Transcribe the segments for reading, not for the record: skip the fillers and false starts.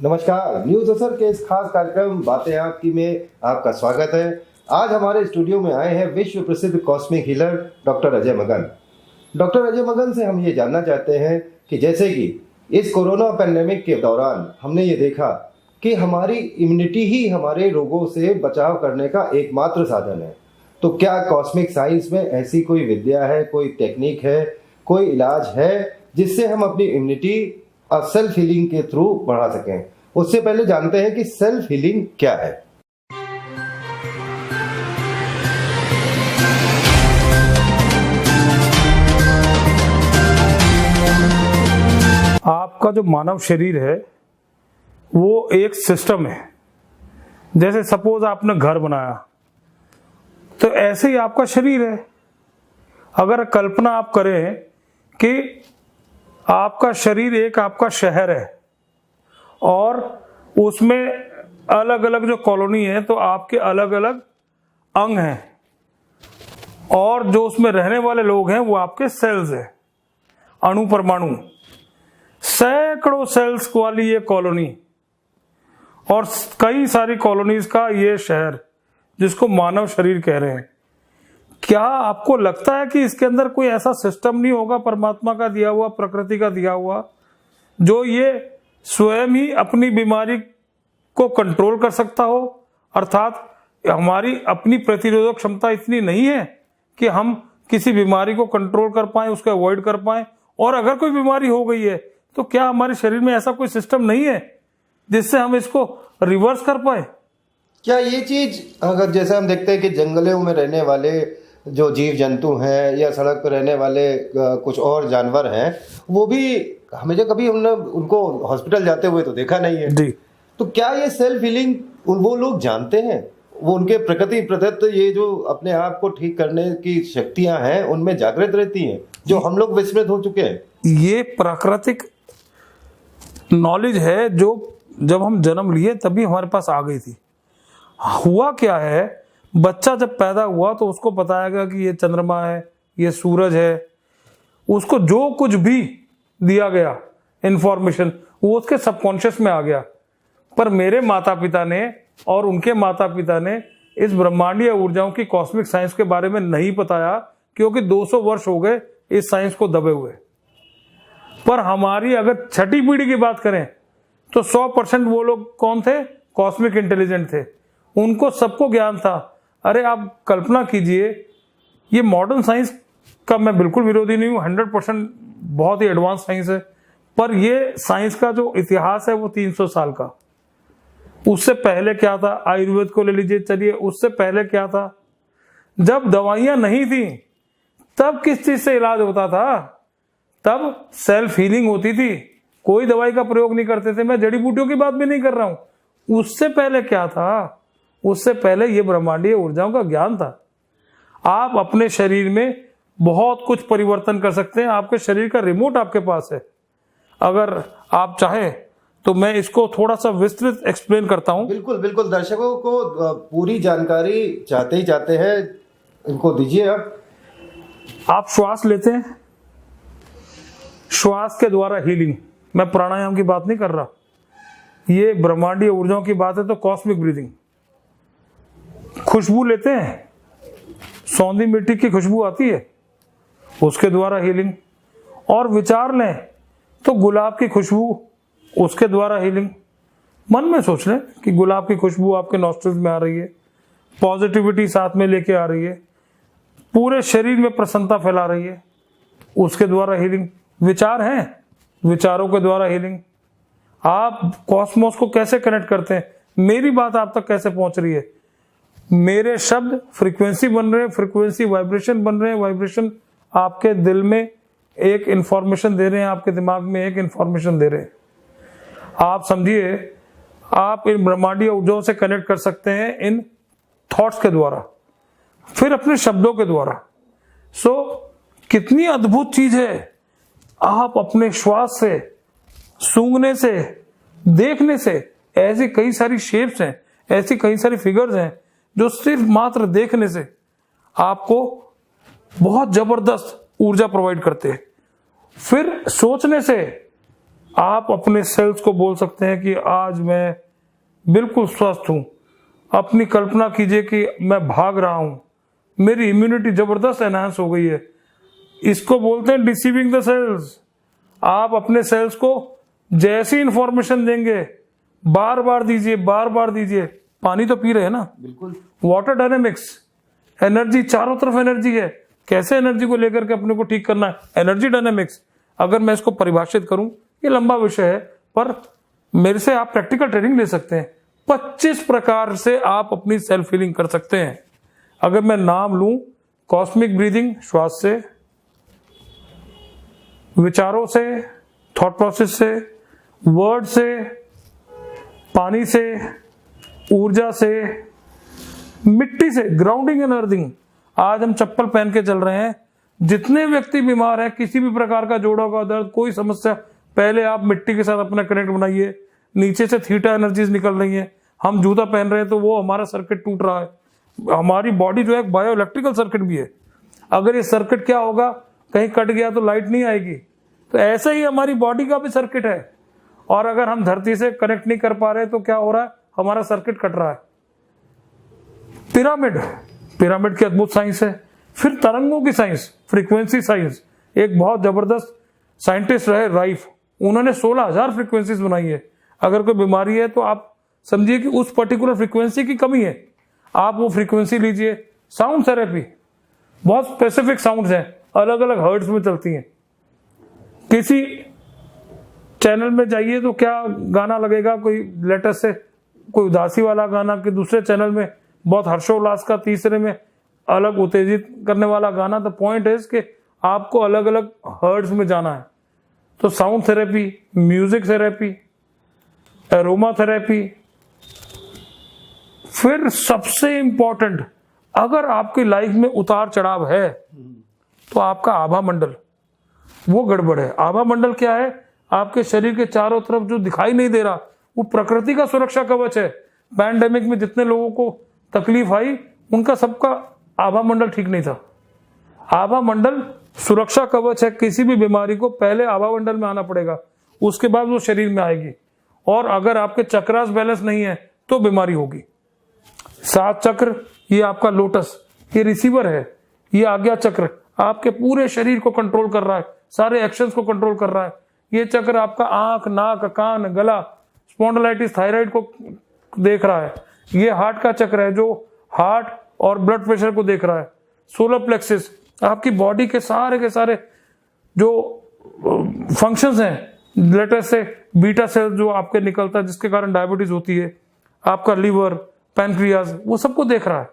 नमस्कार, न्यूज असर के इस खास कार्यक्रम बातें आपकी में आपका स्वागत है। आज हमारे स्टूडियो में आए हैं विश्व प्रसिद्ध कॉस्मिक हीलर डॉक्टर अजय मगन। डॉक्टर अजय मगन से हम ये जानना चाहते हैं कि जैसे कि इस कोरोना पैंडेमिक के दौरान हमने ये देखा कि हमारी इम्यूनिटी ही हमारे रोगों से बचाव करने का एकमात्र साधन है, तो क्या कॉस्मिक साइंस में ऐसी कोई विद्या है, कोई टेक्निक है, कोई इलाज है जिससे हम अपनी इम्यूनिटी और सेल्फ हीलिंग के थ्रू बढ़ा सकें? उससे पहले जानते हैं कि सेल्फ हीलिंग क्या है। आपका जो मानव शरीर है वो एक सिस्टम है। जैसे सपोज आपने घर बनाया तो ऐसे ही आपका शरीर है। अगर कल्पना आप करें कि आपका शरीर एक आपका शहर है और उसमें अलग अलग जो कॉलोनी है, तो आपके अलग अलग अंग हैं और जो उसमें रहने वाले लोग हैं वो आपके सेल्स हैं, अणु परमाणु, सैकड़ों सेल्स वाली ये कॉलोनी और कई सारी कॉलोनीज का ये शहर जिसको मानव शरीर कह रहे हैं। क्या आपको लगता है कि इसके अंदर कोई ऐसा सिस्टम नहीं होगा परमात्मा का दिया हुआ, प्रकृति का दिया हुआ, जो ये स्वयं ही अपनी बीमारी को कंट्रोल कर सकता हो? अर्थात हमारी अपनी प्रतिरोधक क्षमता इतनी नहीं है कि हम किसी बीमारी को कंट्रोल कर पाए, उसको अवॉइड कर पाए, और अगर कोई बीमारी हो गई है तो क्या हमारे शरीर में ऐसा कोई सिस्टम नहीं है जिससे हम इसको रिवर्स कर पाए? क्या ये चीज, अगर जैसे हम देखते हैं कि जंगलों में रहने वाले जो जीव जंतु हैं या सड़क पर रहने वाले कुछ और जानवर हैं, वो भी हमेशा कभी हमने उनको हॉस्पिटल जाते हुए तो देखा नहीं है जी। तो क्या ये सेल्फ हीलिंग वो लोग जानते हैं? वो उनके प्रकृति प्रदत्त ये जो अपने आप को ठीक करने की शक्तियां हैं उनमें जागृत रहती हैं, जो हम लोग विस्मृत हो चुके हैं? ये प्राकृतिक नॉलेज है जो जब हम जन्म लिए तभी हमारे पास आ गई थी। हुआ क्या है, बच्चा जब पैदा हुआ तो उसको बताया गया कि ये चंद्रमा है, ये सूरज है, उसको जो कुछ भी दिया गया इंफॉर्मेशन वो उसके सबकॉन्शियस में आ गया। पर मेरे माता पिता ने और उनके माता पिता ने इस ब्रह्मांडीय ऊर्जाओं की कॉस्मिक साइंस के बारे में नहीं बताया, क्योंकि 200 वर्ष हो गए इस साइंस को दबे हुए। पर हमारी अगर छठी पीढ़ी की बात करें तो 100% वो लोग कौन थे? कॉस्मिक इंटेलिजेंट थे, उनको सबको ज्ञान था। अरे आप कल्पना कीजिए, ये मॉडर्न साइंस का मैं बिल्कुल विरोधी नहीं हूँ, 100% बहुत ही एडवांस साइंस है, पर ये साइंस का जो इतिहास है वो 300 साल का। उससे पहले क्या था? आयुर्वेद को ले लीजिए, चलिए उससे पहले क्या था? जब दवाइयां नहीं थी तब किस चीज से इलाज होता था? तब सेल्फ हीलिंग होती थी, कोई दवाई का प्रयोग नहीं करते थे। मैं जड़ी बूटियों की बात भी नहीं कर रहा हूं। उससे पहले क्या था? उससे पहले ये ब्रह्मांडीय ऊर्जाओं का ज्ञान था। आप अपने शरीर में बहुत कुछ परिवर्तन कर सकते हैं, आपके शरीर का रिमोट आपके पास है। अगर आप चाहें तो मैं इसको थोड़ा सा विस्तृत एक्सप्लेन करता हूं। बिल्कुल बिल्कुल, दर्शकों को पूरी जानकारी चाहते ही चाहते हैं, इनको दीजिए। आप श्वास लेते हैं, श्वास के द्वारा हीलिंग, मैं प्राणायाम की बात नहीं कर रहा, ये ब्रह्मांडीय ऊर्जाओं की बात है, तो कॉस्मिक ब्रीदिंग। खुशबू लेते हैं, सौंधी मिट्टी की खुशबू आती है, उसके द्वारा हीलिंग। और विचार लें तो गुलाब की खुशबू, उसके द्वारा हीलिंग। मन में सोच लें कि गुलाब की खुशबू आपके नॉस्ट्रिल्स में आ रही है, पॉजिटिविटी साथ में लेके आ रही है, पूरे शरीर में प्रसन्नता फैला रही है, उसके द्वारा हीलिंग। विचार हैं, विचारों के द्वारा हीलिंग। आप कॉस्मोस को कैसे कनेक्ट करते हैं? मेरी बात आप तक कैसे पहुंच रही है? मेरे शब्द फ्रीक्वेंसी बन रहे हैं, फ्रीक्वेंसी वाइब्रेशन बन रहे हैं, वाइब्रेशन आपके दिल में एक इंफॉर्मेशन दे रहे हैं, आपके दिमाग में एक इंफॉर्मेशन दे रहे हैं। आप समझिए, आप इन ब्रह्मांडीय ऊर्जाओं से कनेक्ट कर सकते हैं इन थॉट्स के द्वारा, फिर अपने शब्दों के द्वारा। कितनी अद्भुत चीज है। आप अपने श्वास से, सूंघने से, देखने से, ऐसी कई सारी शेप्स हैं, ऐसी कई सारी फिगर्स हैं जो सिर्फ मात्र देखने से आपको बहुत जबरदस्त ऊर्जा प्रोवाइड करते हैं। फिर सोचने से आप अपने सेल्स को बोल सकते हैं कि आज मैं बिल्कुल स्वस्थ हूं। अपनी कल्पना कीजिए कि मैं भाग रहा हूं, मेरी इम्यूनिटी जबरदस्त एनहांस हो गई है। इसको बोलते हैं डिसीविंग द सेल्स। आप अपने सेल्स को जैसी इंफॉर्मेशन देंगे, बार बार दीजिए, बार बार दीजिए। पानी तो पी रहे हैं ना, बिल्कुल। वाटर डायनेमिक्स, एनर्जी, चारों तरफ एनर्जी है। कैसे एनर्जी को लेकर के अपने को ठीक करना है, एनर्जी डायनेमिक्स। अगर मैं इसको परिभाषित करूं, ये लंबा विषय है, पर मेरे से आप प्रैक्टिकल ट्रेनिंग ले सकते हैं। 25 प्रकार से आप अपनी सेल्फ हीलिंग कर सकते हैं। अगर मैं नाम लूं, कॉस्मिक ब्रीदिंग, श्वास से, विचारों से, थॉट प्रोसेस से, वर्ड से, पानी से, ऊर्जा से, मिट्टी से, ग्राउंडिंग एंड अर्थिंग। आज हम चप्पल पहन के चल रहे हैं। जितने व्यक्ति बीमार हैं, किसी भी प्रकार का जोड़ों का दर्द, कोई समस्या, पहले आप मिट्टी के साथ अपना कनेक्ट बनाइए। नीचे से थीटा एनर्जीज निकल रही हैं। हम जूता पहन रहे हैं तो वो हमारा सर्किट टूट रहा है। हमारी बॉडी जो है बायो इलेक्ट्रिकल सर्किट भी है। अगर ये सर्किट क्या होगा, कहीं कट गया तो लाइट नहीं आएगी। तो ऐसा ही हमारी बॉडी का भी सर्किट है। और अगर हम धरती से कनेक्ट नहीं कर पा रहे तो क्या हो रहा है, हमारा सर्किट कट रहा है। पिरामिड, पिरामिड की अद्भुत साइंस है। फिर तरंगों की साइंस, फ्रीक्वेंसी साइंस। एक बहुत जबरदस्त साइंटिस्ट रहे राइफ, उन्होंने 16,000 फ्रीक्वेंसीज बनाई है। अगर कोई बीमारी है तो आप समझिए कि उस पर्टिकुलर फ्रीक्वेंसी की कमी है, आप वो फ्रीक्वेंसी लीजिए। साउंड थेरेपी, बहुत स्पेसिफिक साउंड्स हैं, अलग अलग हर्ट्ज में चलती हैं। किसी चैनल में जाइए तो क्या गाना लगेगा, कोई लेटेस्ट से कोई उदासी वाला गाना, कि दूसरे चैनल में बहुत हर्षोल्लास का, तीसरे में अलग उत्तेजित करने वाला गाना। द पॉइंट इज कि आपको अलग अलग हर्ट्ज में जाना है। तो sound therapy, music therapy, aroma therapy. फिर सबसे इंपॉर्टेंट, अगर आपकी लाइफ में उतार चढ़ाव है तो आपका आभा मंडल, वो गड़बड़ है। आभा मंडल क्या है, आपके शरीर के चारों तरफ जो दिखाई नहीं दे रहा, वो प्रकृति का सुरक्षा कवच है। पैंडेमिक में जितने लोगों को तकलीफ आई, उनका सबका आभा मंडल ठीक नहीं था। आभा मंडल सुरक्षा कवच है। किसी भी बीमारी को पहले आभा मंडल में आना पड़ेगा, उसके बाद वो शरीर में आएगी। और अगर आपके चक्रास बैलेंस नहीं है तो बीमारी होगी। 7 चक्र, ये आपका लोटस, ये रिसीवर है। ये आज्ञा चक्र आपके पूरे शरीर को कंट्रोल कर रहा है, सारे एक्शंस को कंट्रोल कर रहा है। ये चक्र आपका आंख, नाक, कान, गला, स्पॉन्डिलाइटिस, थायराइड को देख रहा है। ये हार्ट का चक्र है जो हार्ट और ब्लड प्रेशर को देख रहा है। सोलर प्लेक्सिस आपकी बॉडी के सारे जो फंक्शंस हैं, लेटेस्ट से बीटा सेल जो आपके निकलता है, जिसके कारण डायबिटीज होती है, आपका लीवर, पैनक्रियाज, वो सबको देख रहा है।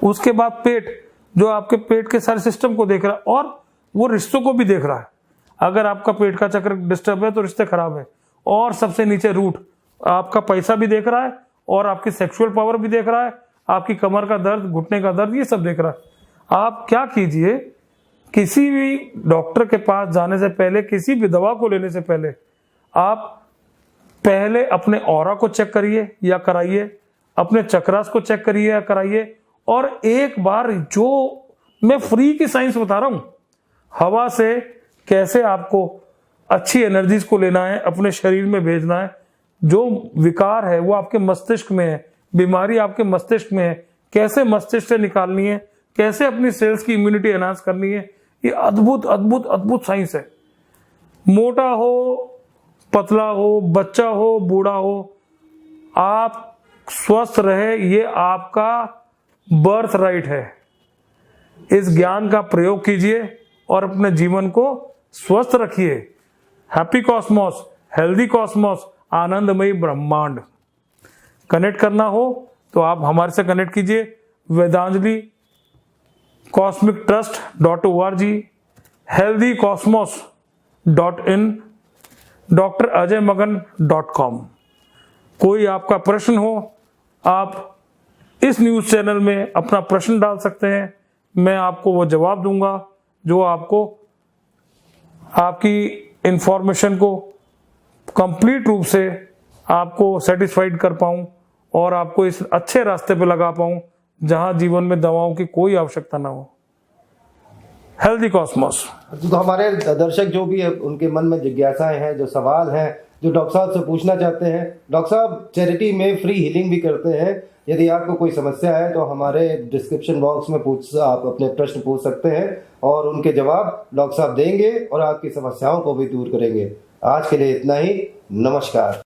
उसके बाद पेट, जो आपके पेट के सारे सिस्टम को देख रहा है, और वो रिश्तों को भी देख रहा है। अगर आपका पेट का चक्र डिस्टर्ब है तो रिश्ते खराब है। और सबसे नीचे रूट, आपका पैसा भी देख रहा है और आपकी सेक्सुअल पावर भी देख रहा है, आपकी कमर का दर्द, घुटने का दर्द, ये सब देख रहा है। आप क्या कीजिए, किसी भी डॉक्टर के पास जाने से पहले, किसी भी दवा को लेने से पहले, आप पहले अपने ऑरा को चेक करिए या कराइए, अपने चक्रास को चेक करिए या कराइए। और एक बार, जो मैं फ्री की साइंस बता रहा हूं, हवा से कैसे आपको अच्छी एनर्जीज को लेना है, अपने शरीर में भेजना है। जो विकार है वो आपके मस्तिष्क में है, बीमारी आपके मस्तिष्क में है, कैसे मस्तिष्क से निकालनी है, कैसे अपनी सेल्स की इम्यूनिटी एनहांस करनी है, ये अद्भुत अद्भुत अद्भुत साइंस है। मोटा हो, पतला हो, बच्चा हो, बूढ़ा हो, आप स्वस्थ रहे, ये आपका बर्थ राइट है। इस ज्ञान का प्रयोग कीजिए और अपने जीवन को स्वस्थ रखिए। हैप्पी कॉस्मोस, हेल्दी कॉस्मोस, आनंदमयी ब्रह्मांड। कनेक्ट करना हो तो आप हमारे से कनेक्ट कीजिए। वेदांजलि कॉस्मिक ट्रस्ट.org, healthycosmos.in, drajaymagan.com। कोई आपका प्रश्न हो, आप इस न्यूज चैनल में अपना प्रश्न डाल सकते हैं। मैं आपको वो जवाब दूंगा जो आपको आपकी इंफॉर्मेशन को कंप्लीट रूप से आपको सेटिस्फाइड कर पाऊं और आपको इस अच्छे रास्ते पे लगा पाऊं जहां जीवन में दवाओं की कोई आवश्यकता ना हो। Healthy Cosmos. तो हमारे दर्शक जो भी है उनके मन में जिज्ञासाएं हैं, जो सवाल हैं, जो डॉक्टर साहब से पूछना चाहते हैं, डॉक्टर साहब चैरिटी में फ्री हीलिंग भी करते हैं। यदि आपको कोई समस्या है तो हमारे डिस्क्रिप्शन बॉक्स में आप अपने प्रश्न पूछ सकते हैं और उनके जवाब डॉक्टर साहब देंगे और आपकी समस्याओं को भी दूर करेंगे। आज के लिए इतना ही, नमस्कार।